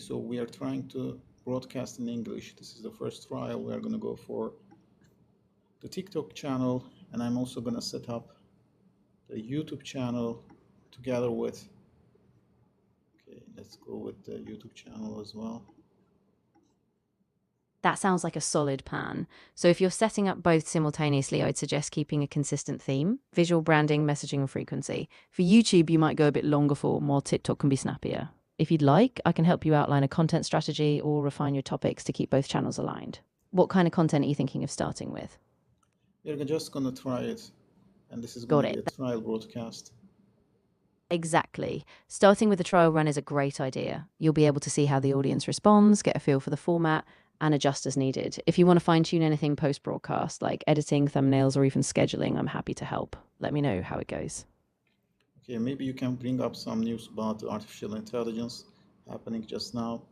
so we are trying to broadcast in English. This is the first trial. We are going to go for the TikTok channel, and I'm also going to set up the YouTube channel together with, okay, let's go with the YouTube channel as well. That sounds like a solid plan. So if you're setting up both simultaneously, I'd suggest keeping a consistent theme, visual branding, messaging, and frequency. For YouTube, you might go a bit longer form, while TikTok can be snappier. If you'd like, I can help you outline a content strategy or refine your topics to keep both channels aligned. What kind of content are you thinking of starting with? We're just going to try it, and this is going Got to be it. a trial broadcast. Exactly. Starting with a trial run is a great idea. You'll be able to see how the audience responds, get a feel for the format, and adjust as needed. If you want to fine tune anything post broadcast, like editing, thumbnails, or even scheduling, I'm happy to help. Let me know how it goes. Okay, maybe you can bring up some news about artificial intelligence happening just now.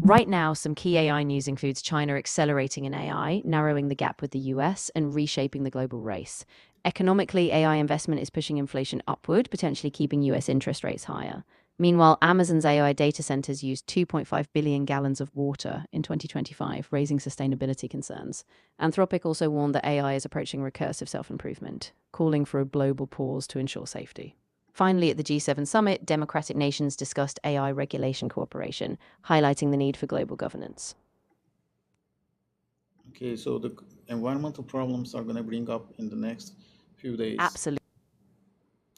Right now, some key AI news includes China accelerating in AI, narrowing the gap with the US, and reshaping the global race. Economically, AI investment is pushing inflation upward, potentially keeping US interest rates higher. Meanwhile, Amazon's AI data centers used 2.5 billion gallons of water in 2025, raising sustainability concerns. Anthropic also warned that AI is approaching recursive self-improvement, calling for a global pause to ensure safety. Finally, at the G7 summit, democratic nations discussed AI regulation cooperation, highlighting the need for global governance. Okay, so the environmental problems are going to bring up in the next few days. Absolutely.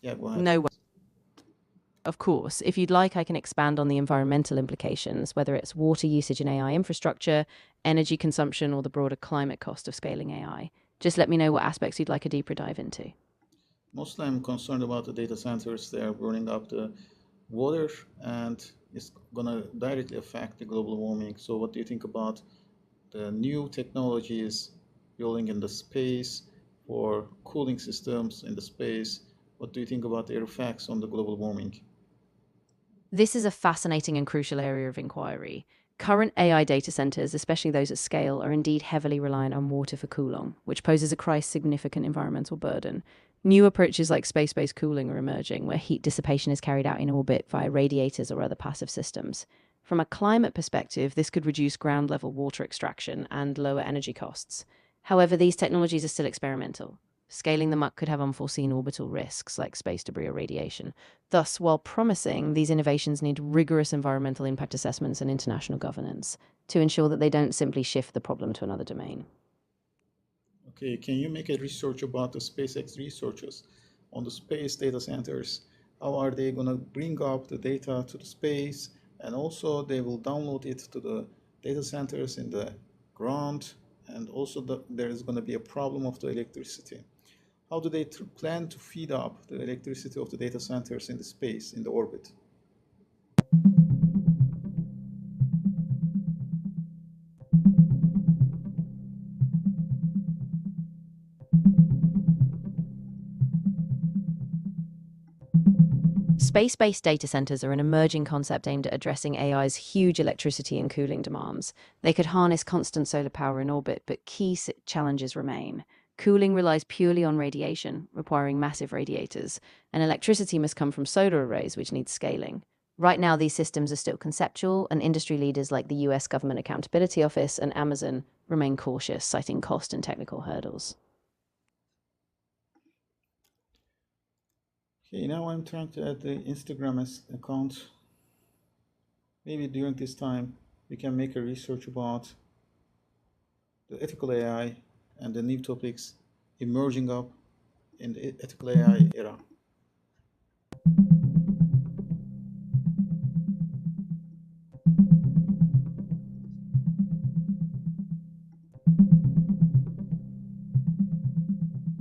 Yeah, go ahead, No way. please. Of course, if you'd like, I can expand on the environmental implications, whether it's water usage in AI infrastructure, energy consumption, or the broader climate cost of scaling AI. Just let me know what aspects you'd like a deeper dive into. Mostly I'm concerned about the data centers. They are burning up the water and it's going to directly affect the global warming. So what do you think about the new technologies building in the space for cooling systems in the space? What do you think about their effects on the global warming? This is a fascinating and crucial area of inquiry. Current AI data centers, especially those at scale, are indeed heavily reliant on water for cooling, which poses a quite significant environmental burden. New approaches like space-based cooling are emerging, where heat dissipation is carried out in orbit via radiators or other passive systems. From a climate perspective, this could reduce ground-level water extraction and lower energy costs. However, these technologies are still experimental. Scaling them up could have unforeseen orbital risks like space debris or radiation. Thus, while promising, these innovations need rigorous environmental impact assessments and international governance to ensure that they don't simply shift the problem to another domain. Okay, can you make a research about the SpaceX researchers on the space data centers? How are they going to bring up the data to the space? And also they will download it to the data centers in the ground. And also there is going to be a problem of the electricity. How do they plan to feed up the electricity of the data centers in the space, in the orbit? Space-based data centers are an emerging concept aimed at addressing AI's huge electricity and cooling demands. They could harness constant solar power in orbit, but key challenges remain. Cooling relies purely on radiation, requiring massive radiators, and electricity must come from solar arrays, which need scaling. Right now, these systems are still conceptual, and industry leaders like the US Government Accountability Office and Amazon remain cautious, citing cost and technical hurdles. Okay, now I'm trying to add the Instagram account. Maybe during this time, we can make a research about the ethical AI and the new topics emerging up in the ethical AI era.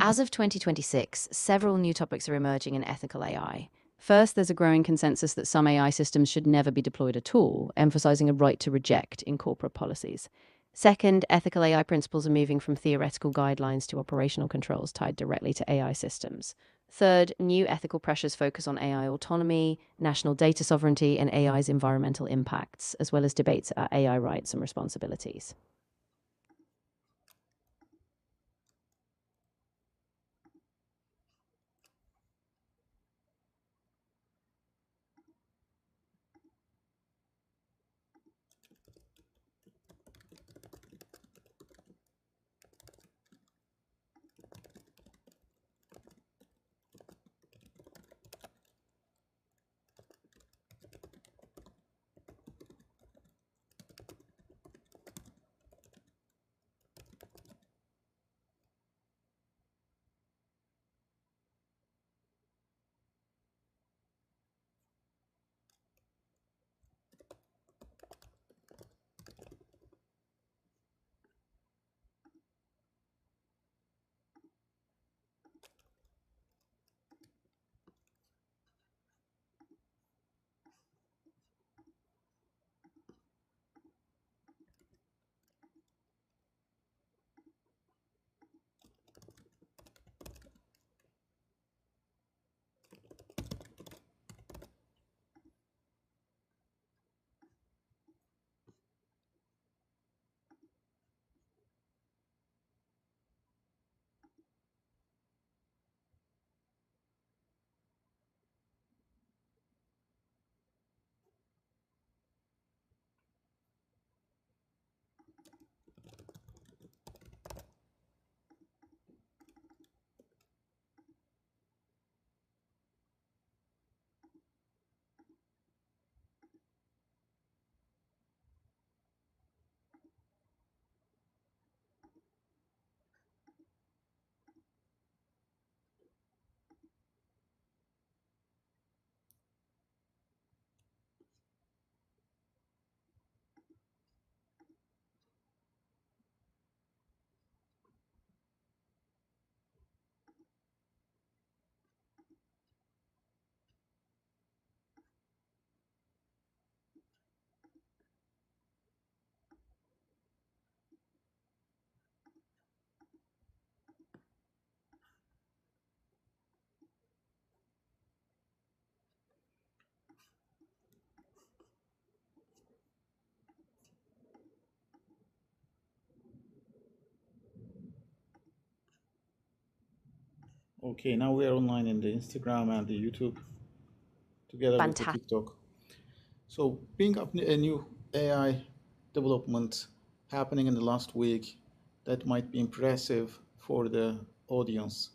As of 2026, several new topics are emerging in ethical AI. First, there's a growing consensus that some AI systems should never be deployed at all, emphasizing a right to reject in corporate policies. Second, ethical AI principles are moving from theoretical guidelines to operational controls tied directly to AI systems. Third, new ethical pressures focus on AI autonomy, national data sovereignty, and AI's environmental impacts, as well as debates about AI rights and responsibilities. Okay, now we are online in the Instagram and the YouTube together with the Fantastic. TikTok. So, bring up a new AI development happening in the last week that might be impressive for the audience.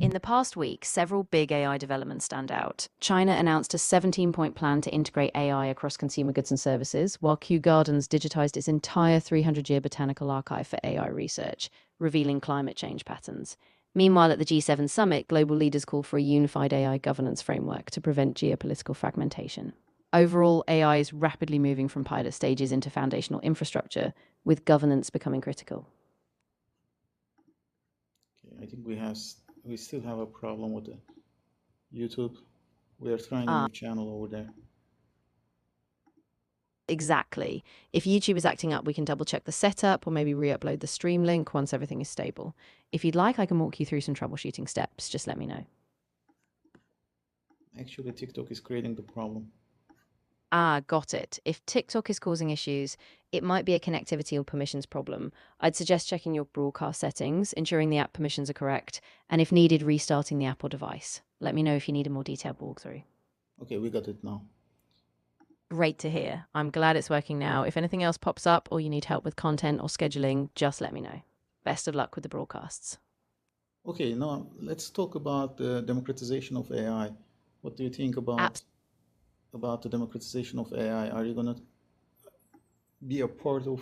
In the past week, several big AI developments stand out. China announced a 17-point plan to integrate AI across consumer goods and services, while Kew Gardens digitized its entire 300-year botanical archive for AI research, revealing climate change patterns. Meanwhile, at the G7 summit, global leaders called for a unified AI governance framework to prevent geopolitical fragmentation. Overall, AI is rapidly moving from pilot stages into foundational infrastructure, with governance becoming critical. Okay, I think we still have a problem with the YouTube. We are trying a Ah, new channel over there. exactly. If YouTube is acting up, we can double check the setup or maybe re-upload the stream link once everything is stable. If you'd like, I can walk you through some troubleshooting steps. Just let me know. Actually, TikTok is creating the problem. Ah, got it. If TikTok is causing issues, it might be a connectivity or permissions problem. I'd suggest checking your broadcast settings, ensuring the app permissions are correct, and if needed, restarting the app or device. Let me know if you need a more detailed walkthrough. Okay, we got it now. Great to hear. I'm glad it's working now. If anything else pops up or you need help with content or scheduling, just let me know. Best of luck with the broadcasts. Okay, now let's talk about the democratization of AI. What do you think about the democratization of AI? Are you gonna be a part of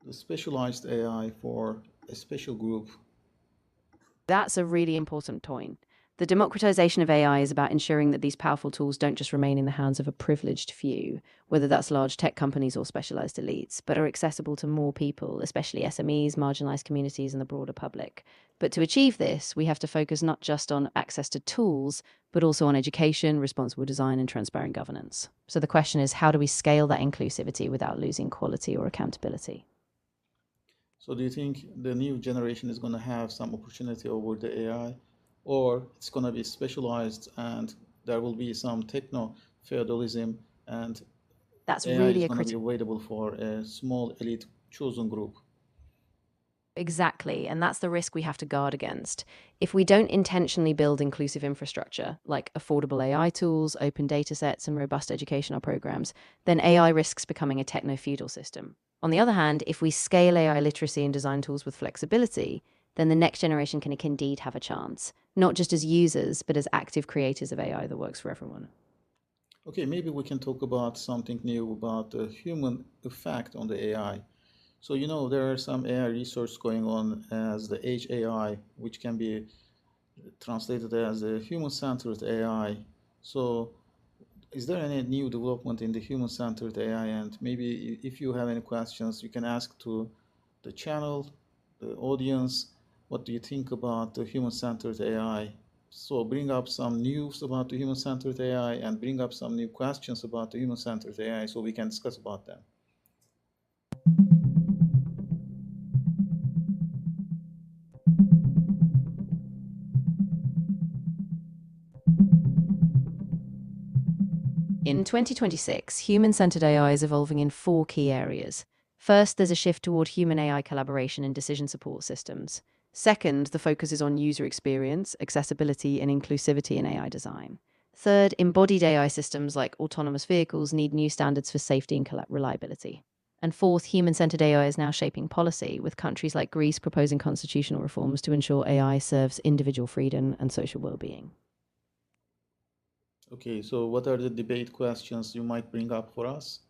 the specialized AI for a special group? That's a really important point. The democratization of AI is about ensuring that these powerful tools don't just remain in the hands of a privileged few, whether that's large tech companies or specialized elites, but are accessible to more people, especially SMEs, marginalized communities, and the broader public. But to achieve this, we have to focus not just on access to tools, but also on education, responsible design, and transparent governance. So the question is, how do we scale that inclusivity without losing quality or accountability? So do you think the new generation is going to have some opportunity over the AI, or it's going to be specialized and there will be some techno feudalism and That's AI really is a going to critical. be available for a small elite chosen group? Exactly. And that's the risk we have to guard against. If we don't intentionally build inclusive infrastructure, like affordable AI tools, open data sets, and robust educational programs, then AI risks becoming a techno feudal system. On the other hand, if we scale AI literacy and design tools with flexibility, then the next generation can indeed have a chance, not just as users, but as active creators of AI that works for everyone. Okay, maybe we can talk about something new about the human effect on the AI. So, there are some AI research going on as the Age AI, which can be translated as a human-centered AI. So, is there any new development in the human-centered AI? And maybe if you have any questions, you can ask to the channel, the audience, what do you think about the human-centered AI? So bring up some news about the human-centered AI and bring up some new questions about the human-centered AI so we can discuss about them. In 2026, human centered AI is evolving in four key areas. First, there's a shift toward human AI collaboration in decision support systems. Second, the focus is on user experience, accessibility, and inclusivity in AI design. Third, embodied AI systems like autonomous vehicles need new standards for safety and reliability. And fourth, human centered AI is now shaping policy, with countries like Greece proposing constitutional reforms to ensure AI serves individual freedom and social well being. Okay, so what are the debate questions you might bring up for us?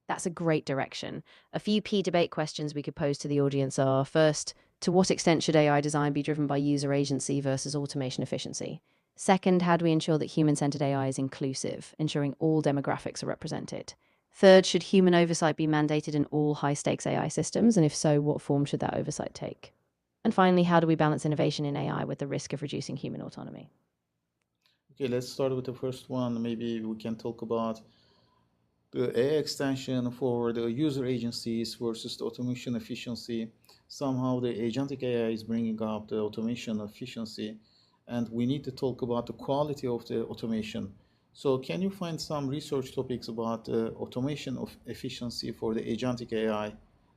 That's a great direction. A few key debate questions we could pose to the audience are first, to what extent should AI design be driven by user agency versus automation efficiency? Second, how do we ensure that human centered AI is inclusive, ensuring all demographics are represented? Third, should human oversight be mandated in all high stakes AI systems? And if so, what form should that oversight take? And finally, how do we balance innovation in AI with the risk of reducing human autonomy? Okay, let's start with the first one. Maybe we can talk about the AI extension for the user agencies versus the automation efficiency. Somehow the agentic AI is bringing up the automation efficiency, and we need to talk about the quality of the automation. So can you find some research topics about the automation of efficiency for the agentic AI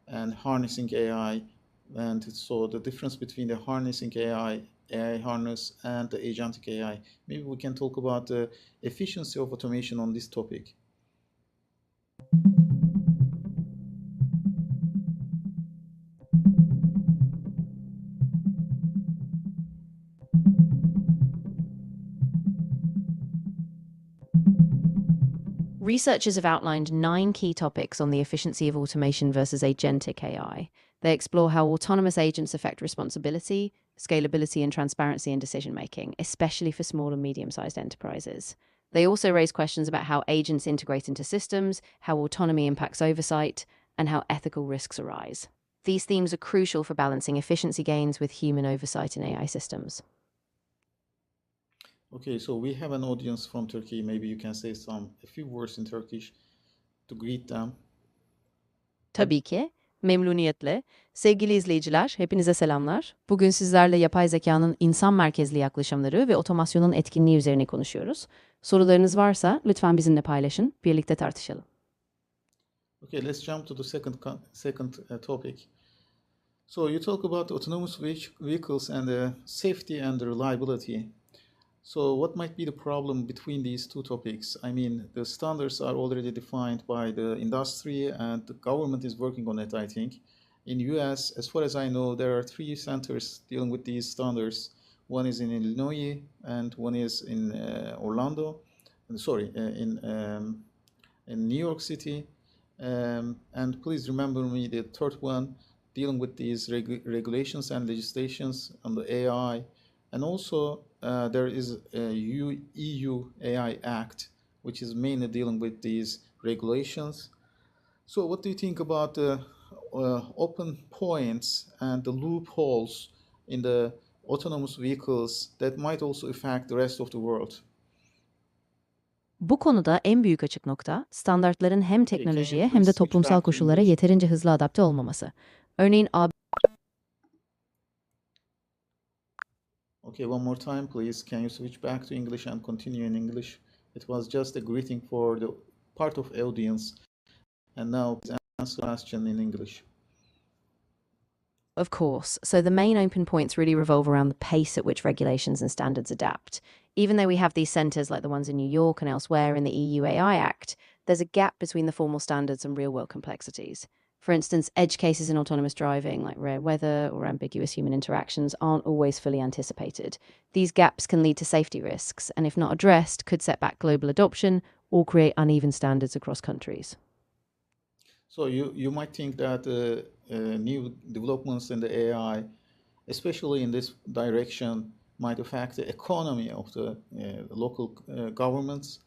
and harnessing AI? And so the difference between the harnessing AI harness, and the agentic AI. Maybe we can talk about the efficiency of automation on this topic. Researchers have outlined 9 key topics on the efficiency of automation versus agentic AI. They explore how autonomous agents affect responsibility, scalability, and transparency in decision making, especially for small and medium sized enterprises. They also raise questions about how agents integrate into systems, how autonomy impacts oversight, and how ethical risks arise. These themes are crucial for balancing efficiency gains with human oversight in AI systems. Okay, so we have an audience from Turkey. Maybe you can say a few words in Turkish to greet them. Tabii ki. Memnuniyetle. Sevgili izleyiciler, hepinize selamlar. Bugün sizlerle yapay zekanın insan merkezli yaklaşımları ve otomasyonun etkinliği üzerine konuşuyoruz. Sorularınız varsa lütfen bizimle paylaşın, birlikte tartışalım. Okay, let's jump to the second topic. So you talk about autonomous vehicles and the safety and the reliability. So what might be the problem between these two topics? I mean, the standards are already defined by the industry and the government is working on it, I think. In US, as far as I know, there are 3 centers dealing with these standards. One is in Illinois and one is in Orlando, sorry, in New York City. And please remember me the third one dealing with these regulations and legislations on the AI. And also, there is a EU AI Act, which is mainly dealing with these regulations. So, what do you think about the open points and the loopholes in the autonomous vehicles that might also affect the rest of the world? Bu konuda en büyük açık nokta, standartların hem Okay, can you teknolojiye hem please de switch toplumsal back to koşullara English? yeterince hızlı adapte olmaması. Örneğin Okay, one more time, please. Can you switch back to English and continue in English? It was just a greeting for the part of audience, and now please answer the question in English. Of course. So the main open points really revolve around the pace at which regulations and standards adapt. Even though we have these centres like the ones in New York and elsewhere in the EU AI Act, there's a gap between the formal standards and real world complexities. For instance, edge cases in autonomous driving, like rare weather or ambiguous human interactions, aren't always fully anticipated. These gaps can lead to safety risks, and if not addressed, could set back global adoption or create uneven standards across countries. So you might think that new developments in the AI, especially in this direction, might affect the economy of the local governments.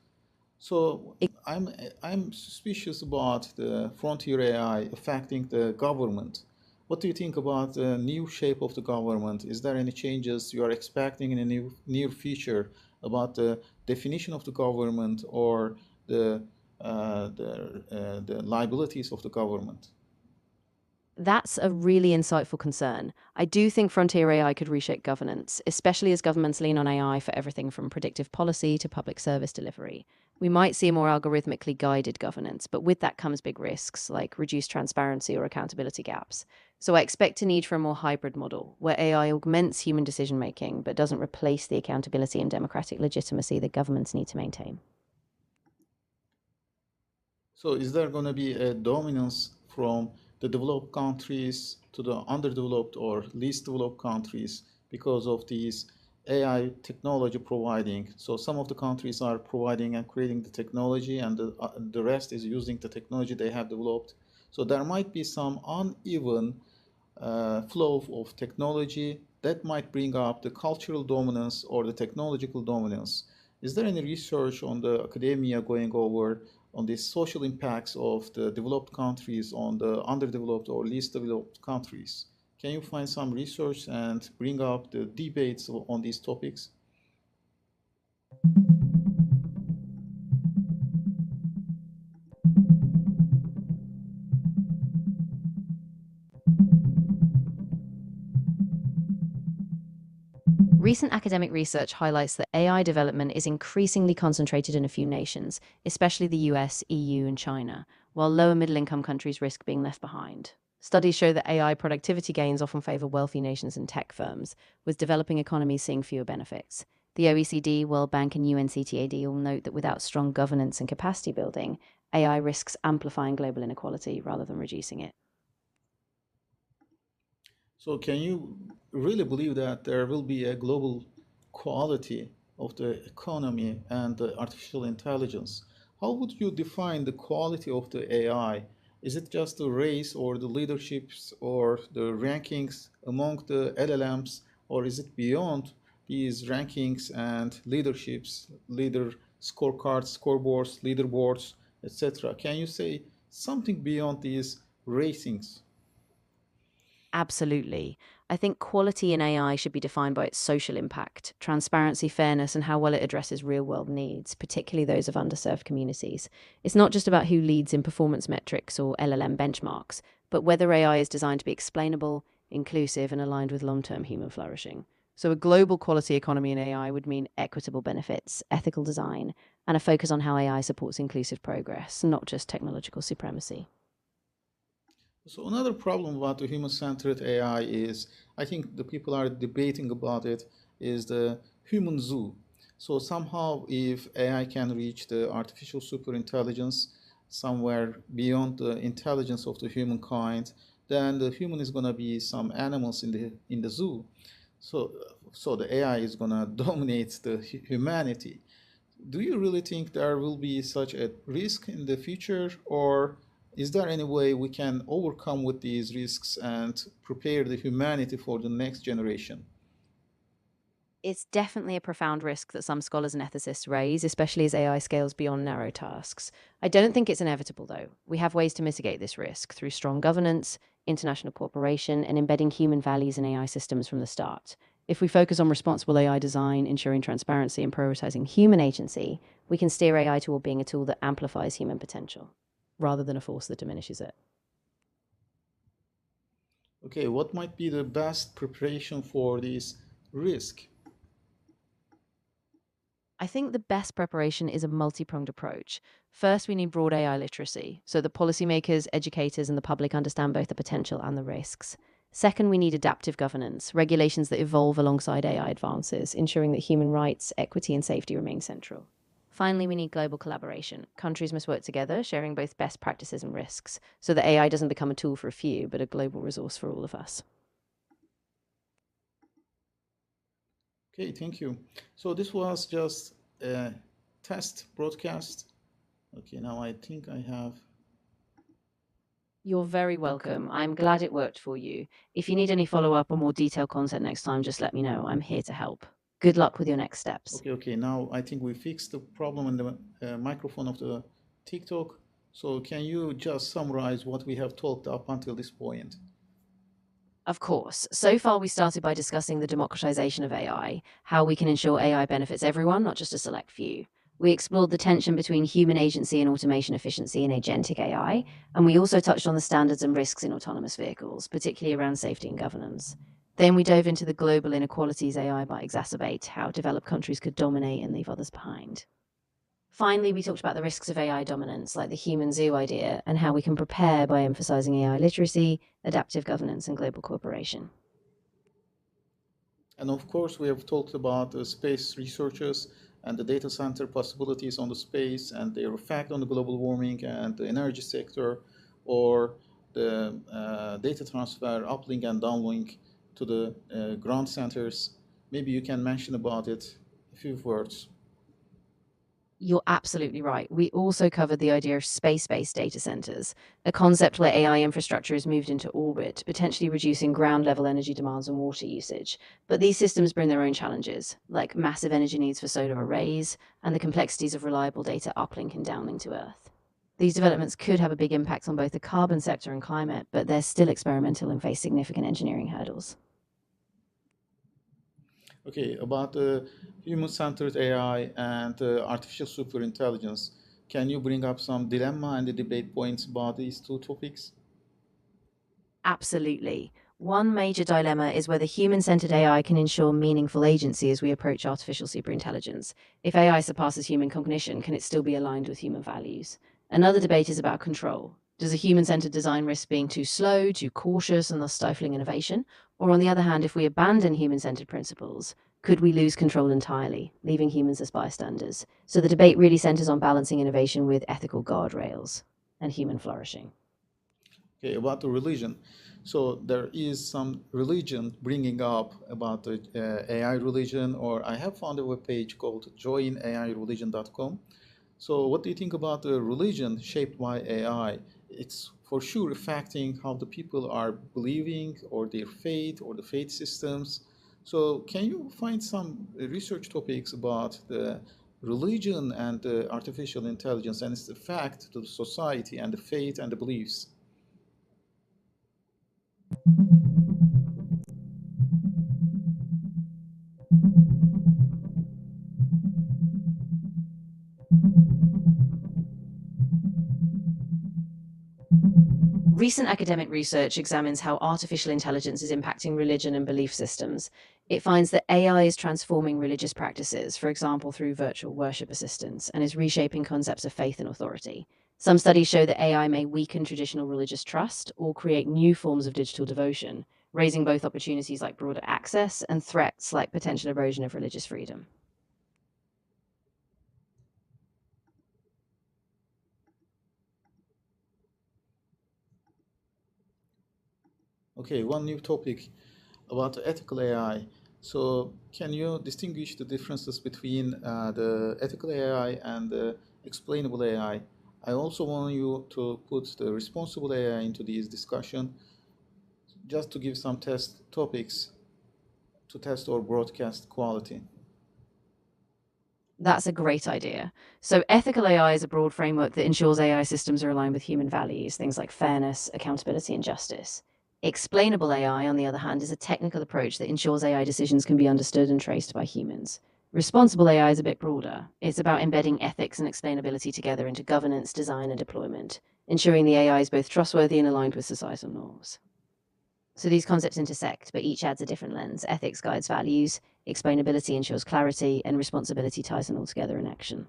So I'm suspicious about the frontier AI affecting the government. What do you think about the new shape of the government? Is there any changes you are expecting in the near future about the definition of the government or the the liabilities of the government? That's a really insightful concern. I do think frontier AI could reshape governance, especially as governments lean on AI for everything from predictive policy to public service delivery. We might see a more algorithmically guided governance, but with that comes big risks like reduced transparency or accountability gaps. So I expect a need for a more hybrid model where AI augments human decision making but doesn't replace the accountability and democratic legitimacy that governments need to maintain. So is there going to be a dominance from the developed countries to the underdeveloped or least developed countries because of these AI technology providing? So some of the countries are providing and creating the technology, and the rest is using the technology they have developed. So there might be some uneven flow of technology that might bring up the cultural dominance or the technological dominance. Is there any research on the academia going over on the social impacts of the developed countries on the underdeveloped or least developed countries? Can you find some research and bring up the debates on these topics? Recent academic research highlights that AI development is increasingly concentrated in a few nations, especially the US, EU, and China, while lower middle income countries risk being left behind. Studies show that AI productivity gains often favor wealthy nations and tech firms, with developing economies seeing fewer benefits. The OECD, World Bank, and UNCTAD all note that without strong governance and capacity building, AI risks amplifying global inequality rather than reducing it. So can you really believe that there will be a global quality of the economy and the artificial intelligence? How would you define the quality of the AI? Is it just the race or the leaderships or the rankings among the LLMs, or is it beyond these rankings and leaderships, leader scorecards, scoreboards, leaderboards, etc.? Can you say something beyond these racings? Absolutely. I think quality in AI should be defined by its social impact, transparency, fairness, and how well it addresses real world needs, particularly those of underserved communities. It's not just about who leads in performance metrics or LLM benchmarks, but whether AI is designed to be explainable, inclusive, and aligned with long term human flourishing. So, a global quality economy in AI would mean equitable benefits, ethical design, and a focus on how AI supports inclusive progress, not just technological supremacy. So another problem about the human-centered AI is, I think the people are debating about it, is the human zoo. So somehow if AI can reach the artificial superintelligence somewhere beyond the intelligence of the humankind, then the human is going to be some animals in the zoo. So so the AI is going to dominate the humanity. Do you really think there will be such a risk in the future, or is there any way we can overcome with these risks and prepare the humanity for the next generation? It's definitely a profound risk that some scholars and ethicists raise, especially as AI scales beyond narrow tasks. I don't think it's inevitable, though. We have ways to mitigate this risk through strong governance, international cooperation, and embedding human values in AI systems from the start. If we focus on responsible AI design, ensuring transparency, and prioritizing human agency, we can steer AI toward being a tool that amplifies human potential, rather than a force that diminishes it. Okay, what might be the best preparation for this risk? I think the best preparation is a multi pronged approach. First, we need broad AI literacy, so that policymakers, educators, and the public understand both the potential and the risks. Second, we need adaptive governance, regulations that evolve alongside AI advances, ensuring that human rights, equity, and safety remain central. Finally, we need global collaboration. Countries must work together, sharing both best practices and risks, so that AI doesn't become a tool for a few, but a global resource for all of us. Okay, thank you. So this was just a test broadcast. Okay, now I think I have. You're very welcome. I'm glad it worked for you. If you need any follow up or more detailed content next time, just let me know. I'm here to help. Good luck with your next steps. Okay. Now I think we fixed the problem in the microphone of the TikTok. So can you just summarize what we have talked up until this point? Of course. So far, we started by discussing the democratization of AI, how we can ensure AI benefits everyone, not just a select few. We explored the tension between human agency and automation efficiency in agentic AI, and we also touched on the standards and risks in autonomous vehicles, particularly around safety and governance. Then we dove into the global inequalities AI might exacerbate, how developed countries could dominate and leave others behind. Finally, we talked about the risks of AI dominance, like the human zoo idea, and how we can prepare by emphasizing AI literacy, adaptive governance, and global cooperation. And of course, we have talked about space researchers and the data center possibilities on the space and their effect on the global warming and the energy sector, or the data transfer, uplink and downlink to the ground centers. Maybe you can mention about it a few words. You're absolutely right. We also covered the idea of space based data centers, a concept where AI infrastructure is moved into orbit, potentially reducing ground level energy demands and water usage. But these systems bring their own challenges, like massive energy needs for solar arrays and the complexities of reliable data uplink and downlink to Earth. These developments could have a big impact on both the carbon sector and climate, but they're still experimental and face significant engineering hurdles. Okay, about the human-centered AI and artificial superintelligence, can you bring up some dilemma and the debate points about these two topics? Absolutely. One major dilemma is whether human centered AI can ensure meaningful agency as we approach artificial superintelligence. If AI surpasses human cognition, can it still be aligned with human values? Another debate is about control. Does a human centered design risk being too slow, too cautious, and thus stifling innovation? Or, on the other hand, if we abandon human centered principles, could we lose control entirely, leaving humans as bystanders? So the debate really centers on balancing innovation with ethical guardrails and human flourishing. Okay, about the religion. So there is some religion bringing up about the AI religion, or I have found a web page called joinaireligion.com. So what do you think about the religion shaped by AI? It's for sure affecting how the people are believing or their faith or the faith systems. So can you find some research topics about the religion and the artificial intelligence and its effect to the society and the faith and the beliefs? Recent academic research examines how artificial intelligence is impacting religion and belief systems. It finds that AI is transforming religious practices, for example, through virtual worship assistants, and is reshaping concepts of faith and authority. Some studies show that AI may weaken traditional religious trust or create new forms of digital devotion, raising both opportunities like broader access and threats like potential erosion of religious freedom. Okay, one new topic about ethical AI. So, can you distinguish the differences between the ethical AI and the explainable AI? I also want you to put the responsible AI into this discussion, just to give some test topics to test or broadcast quality? That's a great idea. So, ethical AI is a broad framework that ensures AI systems are aligned with human values, things like fairness, accountability, and justice. Explainable AI, on the other hand, is a technical approach that ensures AI decisions can be understood and traced by humans. Responsible AI is a bit broader. It's about embedding ethics and explainability together into governance, design, and deployment, ensuring the AI is both trustworthy and aligned with societal norms. So these concepts intersect, but each adds a different lens. Ethics guides values, explainability ensures clarity, and responsibility ties them all together in action.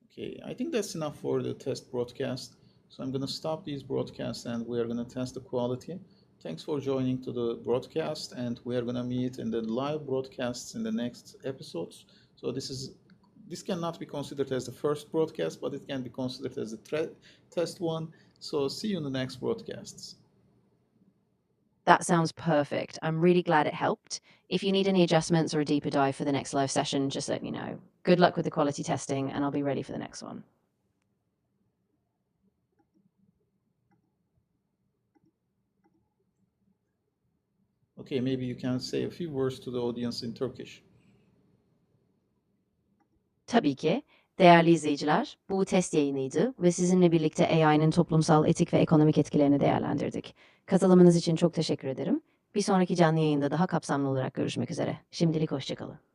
Okay, I think that's enough for the test broadcast. So I'm going to stop these broadcasts and we are going to test the quality. Thanks for joining to the broadcast, and we are going to meet in the live broadcasts in the next episodes. So this cannot be considered as the first broadcast, but it can be considered as a test one. So see you in the next broadcasts. That sounds perfect. I'm really glad it helped. If you need any adjustments or a deeper dive for the next live session, just let me know. Good luck with the quality testing, and I'll be ready for the next one. Okay, maybe you can say a few words to the audience in Turkish. Tabii ki. Değerli izleyiciler, bu test yayınıydı ve sizinle birlikte AI'nin toplumsal, etik ve ekonomik etkilerini değerlendirdik. Katılımınız için çok teşekkür ederim. Bir sonraki canlı yayında daha kapsamlı olarak görüşmek üzere. Şimdilik hoşçakalın.